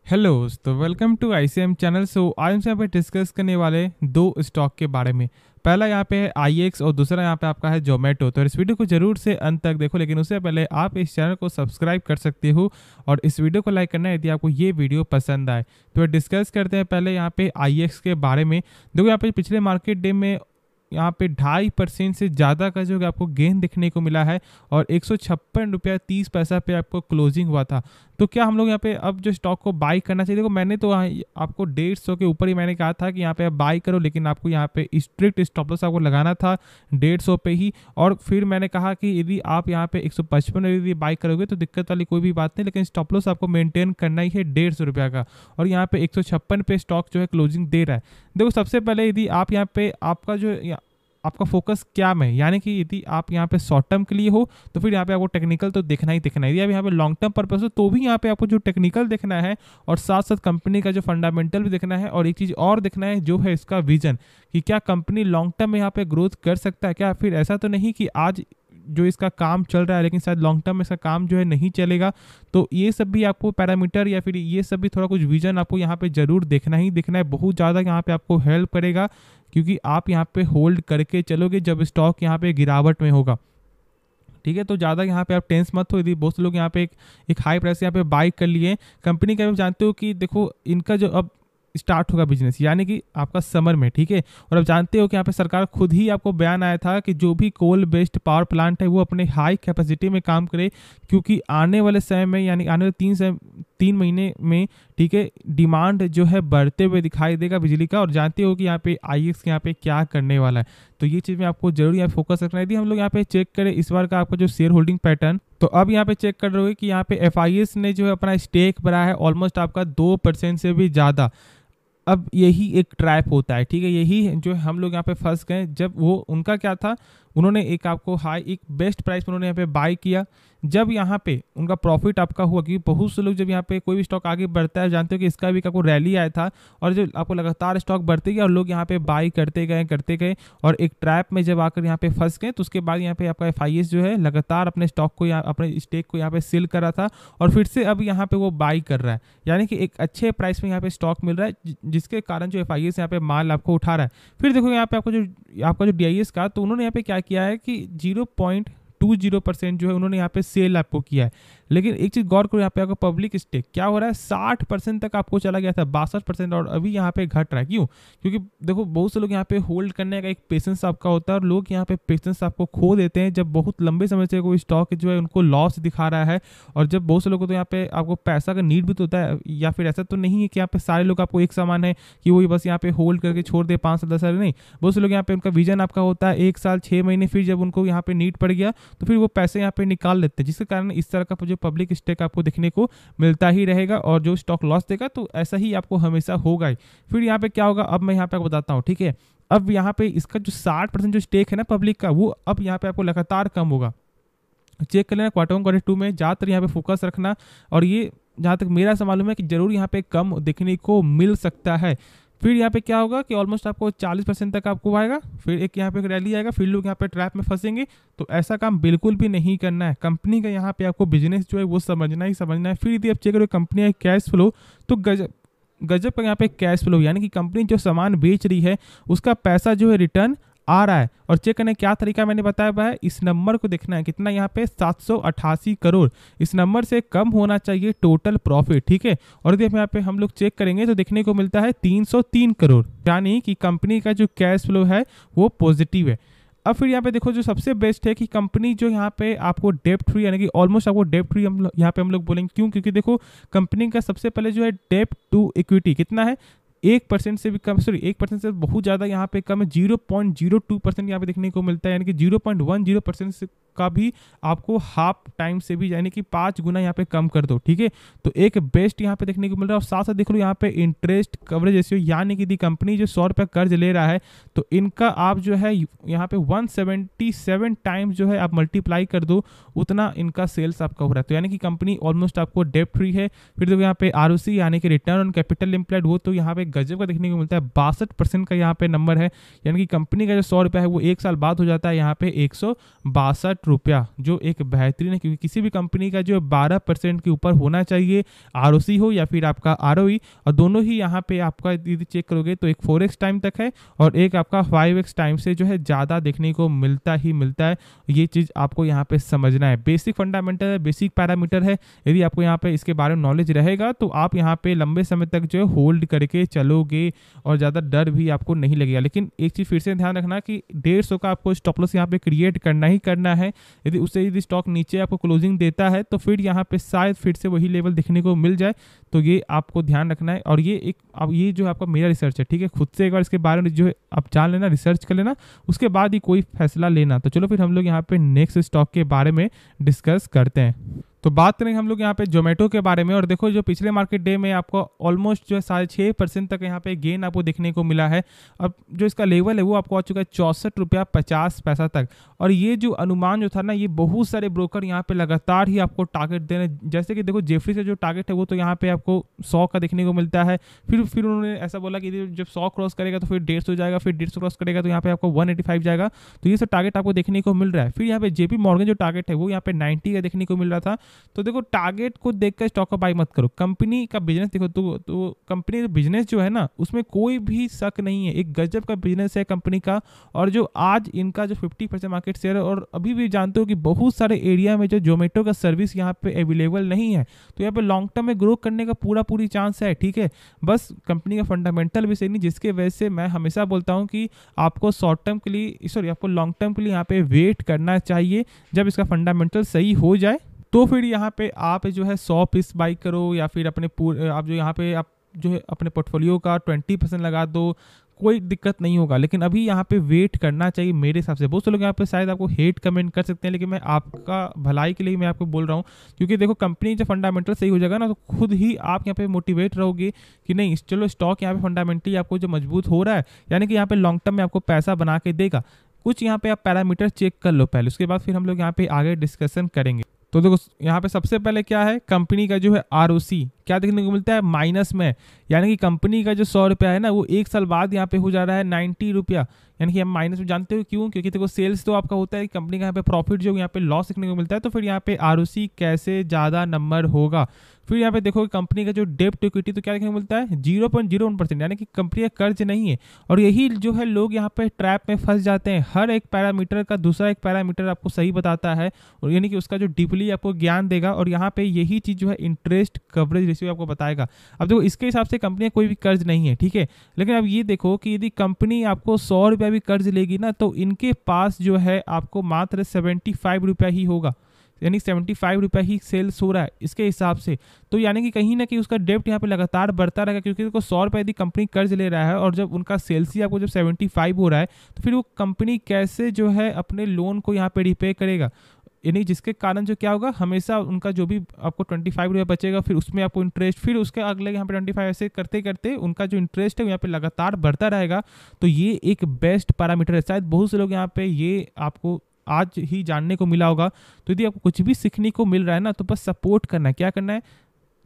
Hello तो welcome to ICM channel. आज हम यहाँ पे डिस्कस करने वाले दो स्टॉक के बारे में। पहला यहाँ पे है आईएक्स और दूसरा यहाँ पे आपका है जोमेटो। तो इस वीडियो को जरूर से अंत तक देखो, लेकिन उससे पहले आप इस चैनल को सब्सक्राइब कर सकते हो और इस वीडियो को लाइक करना है यदि आपको ये वीडियो पसंद आए। तो डिस्कस करते हैं पहले यहाँ पे आईएक्स के बारे में। देखो यहाँ पे पिछले मार्केट डे में यहाँ पे 2.5% से ज़्यादा का जो है आपको गेन देखने को मिला है और 156 रुपया 30 पैसा पे आपको क्लोजिंग हुआ था। तो क्या हम लोग यहाँ पे अब जो स्टॉक को बाई करना चाहिए? देखो मैंने तो आपको 150 के ऊपर ही मैंने कहा था कि यहाँ पे आप बाई करो, लेकिन आपको यहाँ पे स्ट्रिक्ट स्टॉप लॉस आपको लगाना था 150 पे ही। और फिर मैंने कहा कि यदि आप यहाँ पे 155 में यदि बाई करोगे तो दिक्कत वाली कोई भी बात नहीं, लेकिन स्टॉप लॉस आपको मेंटेन करना ही है 150 रुपया का। और यहाँ पे 156 पे स्टॉक जो है क्लोजिंग दे रहा है। देखो सबसे पहले यदि आप यहाँ पे आपका जो आपका फोकस क्या में, यानी कि यदि आप यहाँ पे शॉर्ट टर्म के लिए हो तो फिर यहाँ पे आपको टेक्निकल तो देखना ही देखना है। यदि आप यहाँ पे लॉन्ग टर्म पर्पस हो तो भी यहाँ पे आपको जो टेक्निकल देखना है और साथ साथ कंपनी का जो फंडामेंटल भी देखना है। और एक चीज़ और देखना है जो है इसका विजन, कि क्या कंपनी लॉन्ग टर्म में यहाँ पे ग्रोथ कर सकता है क्या। फिर ऐसा तो नहीं कि आज जो इसका काम चल रहा है लेकिन शायद लॉन्ग टर्म में इसका काम जो है नहीं चलेगा। तो ये सब भी आपको पैरामीटर या फिर ये सब भी थोड़ा कुछ विजन आपको यहाँ पे जरूर देखना ही देखना है। बहुत ज़्यादा यहाँ पे आपको हेल्प करेगा, क्योंकि आप यहाँ पे होल्ड करके चलोगे जब स्टॉक यहाँ पे गिरावट में होगा। ठीक है, तो ज़्यादा यहाँ पे आप टेंस मत हो। यदि बहुत से लोग यहाँ पे एक हाई प्राइस यहाँ पे बाई कर लिए कंपनी का, आप जानते हो कि देखो इनका जो अब स्टार्ट होगा बिजनेस, यानी कि आपका समर में, ठीक है। और अब जानते हो कि यहाँ पे सरकार खुद ही आपको बयान आया था कि जो भी कोल बेस्ड पावर प्लांट है वो अपने हाई कैपेसिटी में काम करे, क्योंकि आने वाले समय में यानी आने वाले 3 महीने में, ठीक है, डिमांड जो है बढ़ते हुए दिखाई देगा बिजली का। और जानते हो कि यहाँ पे आईएक्स यहाँ पे क्या करने वाला है। तो ये चीज़ में आपको जरूर यहाँ फोकस रखना है। यदि हम लोग यहाँ पे चेक करें इस बार का आपका जो शेयर होल्डिंग पैटर्न, तो अब यहाँ पे चेक कर रहे हो कि यहाँ पे एफआईएस ने जो है अपना स्टेक बढ़ाया है ऑलमोस्ट आपका 2% से भी ज़्यादा। अब यही एक ट्रैप होता है, ठीक है, यही जो हम लोग यहाँ पे फंस गए। जब वो उनका क्या था, उन्होंने एक आपको एक बेस्ट प्राइस में उन्होंने यहाँ पे बाई किया। जब यहाँ पे उनका प्रॉफिट आपका हुआ, क्योंकि बहुत से लोग जब यहाँ पे कोई भी स्टॉक आगे बढ़ता है, जानते हो कि इसका भी आपको रैली आया था और जो आपको लगातार स्टॉक बढ़ते गए और लोग यहाँ पे बाई करते गए और एक ट्रैप में जब आकर यहाँ पे फंस गए, तो उसके बाद यहाँ पे आपका एफआईएस जो है लगातार अपने स्टॉक को अपने स्टेक को यहाँ पे सेल कर रहा था और फिर से अब यहाँ पे वो बाई कर रहा है, यानी कि एक अच्छे प्राइस में यहाँ पे स्टॉक मिल रहा है, जिसके कारण जो एफआईएस यहाँ पे माल आपको उठा रहा है। फिर देखो यहाँ पे आपका जो डीआईएस का, तो उन्होंने यहाँ पे क्या किया है कि 0.20% जो है उन्होंने यहाँ पे सेल आपको किया है। लेकिन एक चीज गौर करो, यहाँ पे आपको पब्लिक स्टेक क्या हो रहा है, 60% तक आपको चला गया था, 62%, और अभी यहाँ पे घट रहा है। क्यों? क्योंकि देखो बहुत से लोग यहाँ पे होल्ड करने का एक पेशेंस आपका होता है और लोग यहाँ पे पेशेंस आपको खो देते हैं जब बहुत लंबे समय से कोई स्टॉक जो है उनको लॉस दिखा रहा है। और जब बहुत से लोगों को तो यहाँ पे आपको पैसा का नीड भी तो होता है, या फिर ऐसा तो नहीं है कि यहाँ पे सारे लोग आपको एक समान है कि वही बस यहाँ पे होल्ड करके छोड़ दे 5 साल 10 साल, नहीं। बहुत से लोग यहाँ पे उनका विजन आपका होता है 1 साल 6 महीने, फिर जब उनको यहाँ पे नीड पड़ गया तो फिर वो पैसे यहाँ पे निकाल लेते हैं, जिसके कारण इस तरह का जो पब्लिक स्टेक आपको देखने को मिलता ही रहेगा और जो स्टॉक लॉस देगा तो ऐसा ही आपको हमेशा होगा ही। फिर यहाँ पे क्या होगा, अब मैं यहाँ पे आपको बताता हूँ, ठीक है। अब यहाँ पे इसका जो 60% जो स्टेक है ना पब्लिक का, वो अब यहाँ पे आपको लगातार कम होगा। चेक कर लेना Q1 में, ज़्यादातर यहाँ पे फोकस रखना। और ये जहाँ तक मेरा से मालूम है कि जरूर यहाँ पे कम देखने को मिल सकता है। फिर यहाँ पे क्या होगा कि ऑलमोस्ट आपको 40% तक आपको आएगा, फिर एक यहाँ पे एक रैली आएगा, फिर लोग यहाँ पे ट्रैप में फंसेंगे। तो ऐसा काम बिल्कुल भी नहीं करना है। कंपनी का यहाँ पे आपको बिजनेस जो है वो समझना ही समझना है। फिर यदि आप चेक करो कंपनी का कैश फ्लो, तो गजब का यहाँ पे कैश फ्लो, यानी कि कंपनी जो सामान बेच रही है उसका पैसा जो है रिटर्न आ रहा है। और चेक करने क्या तरीका मैंने बताया हुआ है, इस नंबर को देखना है कितना, यहाँ पे 788 करोड़, इस नंबर से कम होना चाहिए टोटल प्रॉफिट, ठीक है। और यदि यहाँ पे हम लोग चेक करेंगे तो देखने को मिलता है 303 करोड़, यानी कि कंपनी का जो कैश फ्लो है वो पॉजिटिव है। अब फिर यहाँ पे देखो जो सबसे बेस्ट है कि कंपनी जो यहाँ पे आपको डेप्ट फ्री, यानी कि ऑलमोस्ट आपको डेप्ट फ्री यहाँ पे हम लोग बोलेंगे। क्यों? क्योंकि देखो कंपनी का सबसे पहले जो है डेप्ट टू इक्विटी कितना है, 1% से भी कम, 1% से बहुत ज़्यादा यहाँ पे कम है, 0.02% यहाँ पे देखने को मिलता है, यानी कि 0.10% का भी आपको हाफ टाइम से भी, यानी कि 5 गुना यहाँ पे कम कर दो, ठीक है। तो एक बेस्ट यहाँ पे देखने को मिल रहा है। और साथ साथ देख लो यहाँ पे इंटरेस्ट कवरेज रेशियो, यानी कि कंपनी जो 100 रुपये कर्ज ले रहा है तो इनका आप जो है यहाँ पे 177 टाइम्स जो है आप मल्टीप्लाई कर दो, उतना इनका सेल्स आपका हो रहा है। तो यानी कि कंपनी ऑलमोस्ट आपको डेप्ट फ्री है। फिर देखो यहाँ पे आरओसी यानी कि रिटर्न ऑन कैपिटल एम्प्लॉयड, वो तो यहाँ पे गजब का देखने को मिलता है, 62% का यहाँ पे नंबर है। यानी कि कंपनी का जो 100 रुपया है वो 1 साल बाद हो जाता है यहाँ पे 162 रुपया, जो एक बेहतरीन है, क्योंकि किसी भी कंपनी का जो 12% के ऊपर होना चाहिए ROC हो या फिर आपका ROE, और दोनों ही यहाँ पे आपका यदि चेक करोगे तो एक 4x टाइम तक है और एक आपका 5x टाइम से जो है ज़्यादा देखने को मिलता है। ये चीज़ आपको यहाँ पे समझना है। बेसिक फंडामेंटल है, बेसिक पैरामीटर है। यदि आपको यहाँ पे इसके बारे में नॉलेज रहेगा तो आप यहाँ पे लंबे समय तक जो है होल्ड करके चलोगे और ज़्यादा डर भी आपको नहीं लगेगा। लेकिन एक चीज़ फिर से ध्यान रखना कि 150 का आपको स्टॉप लॉस यहाँ पे क्रिएट करना ही करना है। यदि स्टॉक नीचे आपको क्लोजिंग देता है तो फिर यहाँ पे शायद फिर से वही लेवल दिखने को मिल जाए, तो ये आपको ध्यान रखना है। और ये जो आपका मेरा रिसर्च है, ठीक है, खुद से एक बार इसके बारे में जो है आप जान लेना, रिसर्च कर लेना, उसके बाद ही कोई फैसला लेना। तो चलो फिर हम लोग यहाँ पे नेक्स्ट स्टॉक के बारे में डिस्कस करते हैं। तो बात करेंगे हम लोग यहाँ पे जोमेटो के बारे में। और देखो जो पिछले मार्केट डे में आपको ऑलमोस्ट जो है 6.5% तक यहाँ पे गेन आपको देखने को मिला है। अब जो इसका लेवल है वो आपको आ चुका है 64.50 तक। और ये जो अनुमान जो था ना, ये बहुत सारे ब्रोकर यहाँ पे लगातार ही आपको टारगेट दे रहे हैं। जैसे कि देखो जेफरी से जो टारगेट है वो तो यहाँ पे आपको 100 का देखने को मिलता है। फिर उन्होंने ऐसा बोला कि जब 100 क्रॉस करेगा तो फिर 150 जाएगा, फिर 150 क्रॉस करेगा तो यहाँ पे आपको 185 जाएगा। तो ये सब टारगेट आपको देखने को मिल रहा है। फिर यहाँ पे JP मॉर्गन जो टारगेट है वो यहाँ पे 90 का देखने को मिल रहा था। तो देखो टारगेट को देखकर स्टॉक का बाई मत करो, कंपनी का बिजनेस देखो। तो कंपनी का बिजनेस जो है ना उसमें कोई भी शक नहीं है, एक गजब का बिजनेस है कंपनी का। और जो आज इनका जो 50% मार्केट शेयर है, और अभी भी जानते हो कि बहुत सारे एरिया में जो जोमेटो का सर्विस यहाँ पे अवेलेबल नहीं है, तो यहाँ पे लॉन्ग टर्म में ग्रो करने का पूरी चांस है, ठीक है। बस कंपनी का फंडामेंटल भी सही नहीं, जिसके वजह से मैं हमेशा बोलता हूँ कि आपको आपको लॉन्ग टर्म के लिए यहाँ पे वेट करना चाहिए। जब इसका फंडामेंटल सही हो जाए तो फिर यहाँ पे आप जो है 100 पीस बाई करो, या फिर आप जो यहाँ पे आप जो है अपने पोर्टफोलियो का 20% लगा दो, कोई दिक्कत नहीं होगा। लेकिन अभी यहाँ पे वेट करना चाहिए मेरे हिसाब से। बहुत से लोग यहाँ पे शायद आपको हेट कमेंट कर सकते हैं, लेकिन मैं आपका भलाई के लिए मैं आपको बोल रहा हूँ, क्योंकि देखो कंपनी जब फंडामेंटल सही हो जाएगा ना तो खुद ही आप यहाँ पे मोटिवेट रहोगे कि नहीं चलो स्टॉक यहाँ पे फंडामेंटली आपको जो मजबूत हो रहा है, यानी कि यहाँ पे लॉन्ग टर्म में आपको पैसा बना के देगा। कुछ यहाँ पे आप पैरामीटर चेक कर लो पहले, उसके बाद फिर हम लोग यहाँ पे आगे डिस्कशन करेंगे। तो देखो यहाँ पे सबसे पहले क्या है, कंपनी का जो है ROC क्या देखने को मिलता है माइनस में, यानी कि कंपनी का जो 100 रुपया है ना वो एक साल बाद यहाँ पे हो जा रहा है 90 रुपया, यानी कि हम माइनस में। जानते हो क्यों? क्योंकि देखो सेल्स तो आपका होता है कंपनी का, यहाँ पे प्रॉफिट जो यहाँ पे लॉस देखने को मिलता है, तो फिर यहाँ पे ROC कैसे ज़्यादा नंबर होगा। फिर यहाँ पे देखो कंपनी का जो डेब्ट टू इक्विटी तो क्या देखने को मिलता है 0.01%, यानी कि कंपनी का कर्ज नहीं है। और यही जो है लोग यहाँ पे ट्रैप में फंस जाते हैं, हर एक पैरामीटर का दूसरा एक पैरामीटर आपको सही बताता है, और यानी कि उसका जो डीपली आपको ज्ञान देगा। और यहाँ पे यही चीज़ जो है इंटरेस्ट कवरेज रेशियो आपको बताएगा। अब देखो इसके हिसाब से कंपनी का कोई भी कर्ज नहीं है, ठीक है। लेकिन अब ये देखो कि यदि कंपनी आपको 100 रुपया भी कर्ज लेगी ना तो इनके पास जो है आपको मात्र 75 रुपया ही होगा, यानी 75 रुपया ही सेल्स हो रहा है इसके हिसाब से। तो यानी कि कहीं ना कहीं उसका डेब्ट यहाँ पे लगातार बढ़ता रहेगा, क्योंकि देखो 100 रुपये यदि कंपनी कर्ज ले रहा है और जब उनका सेल्स ही आपको जब 75 हो रहा है तो फिर वो कंपनी कैसे जो है अपने लोन को यहाँ पे रिपे करेगा। यानी जिसके कारण जो क्या होगा, हमेशा उनका जो भी आपको 25 रुपया बचेगा फिर उसमें आपको इंटरेस्ट, फिर उसके अगले यहाँ पे 25, ऐसे करते करते उनका जो इंटरेस्ट है यहाँ पे लगातार बढ़ता रहेगा। तो ये एक बेस्ट पैरामीटर है। शायद बहुत से लोग यहाँ पे ये आपको आज ही जानने को मिला होगा। तो यदि आपको कुछ भी सीखने को मिल रहा है ना तो बस सपोर्ट करना है। क्या करना है,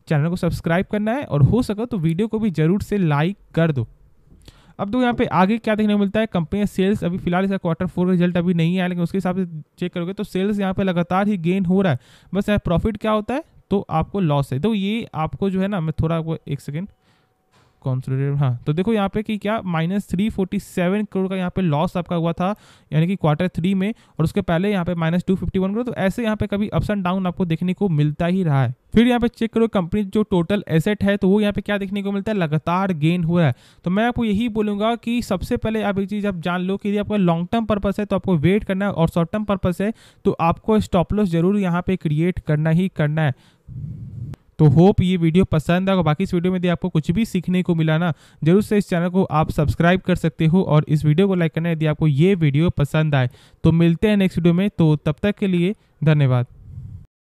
चैनल को सब्सक्राइब करना है, और हो सके तो वीडियो को भी जरूर से लाइक कर दो। अब तो यहाँ पे आगे क्या देखने को मिलता है, कंपनी सेल्स अभी फिलहाल इसका Q4 रिजल्ट अभी नहीं आया, लेकिन उसके हिसाब से चेक करोगे तो सेल्स यहाँ पे लगातार ही गेन हो रहा है। बस यहाँ प्रॉफिट क्या होता है तो आपको लॉस है। तो ये आपको जो है ना, मैं थोड़ा आपको एक सेकेंड कॉन्सोलिडेटेड, हाँ तो देखो यहाँ पे कि क्या -347 करोड़ का यहाँ पे लॉस आपका हुआ था, यानी कि Q3 में, और उसके पहले यहाँ पे -251 करोड़। तो ऐसे यहाँ पे कभी अप्स एंड डाउन आपको देखने को मिलता ही रहा है। फिर यहाँ पे चेक करो कंपनी जो टोटल एसेट है तो वो यहाँ पे क्या देखने को मिलता है, लगातार गेन हो रहा है। तो मैं आपको यही बोलूंगा कि सबसे पहले आप एक चीज़ आप जान लो कि यदि आपका लॉन्ग टर्म पर्पस है तो आपको वेट करना है, और शॉर्ट टर्म पर्पस है तो आपको स्टॉप लॉस जरूर यहाँ पे क्रिएट करना ही करना है। तो होप ये वीडियो पसंद आएगा। बाकी इस वीडियो में यदि आपको कुछ भी सीखने को मिला ना, जरूर से इस चैनल को आप सब्सक्राइब कर सकते हो, और इस वीडियो को लाइक करना यदि आपको ये वीडियो पसंद आए। तो मिलते हैं नेक्स्ट वीडियो में, तो तब तक के लिए धन्यवाद।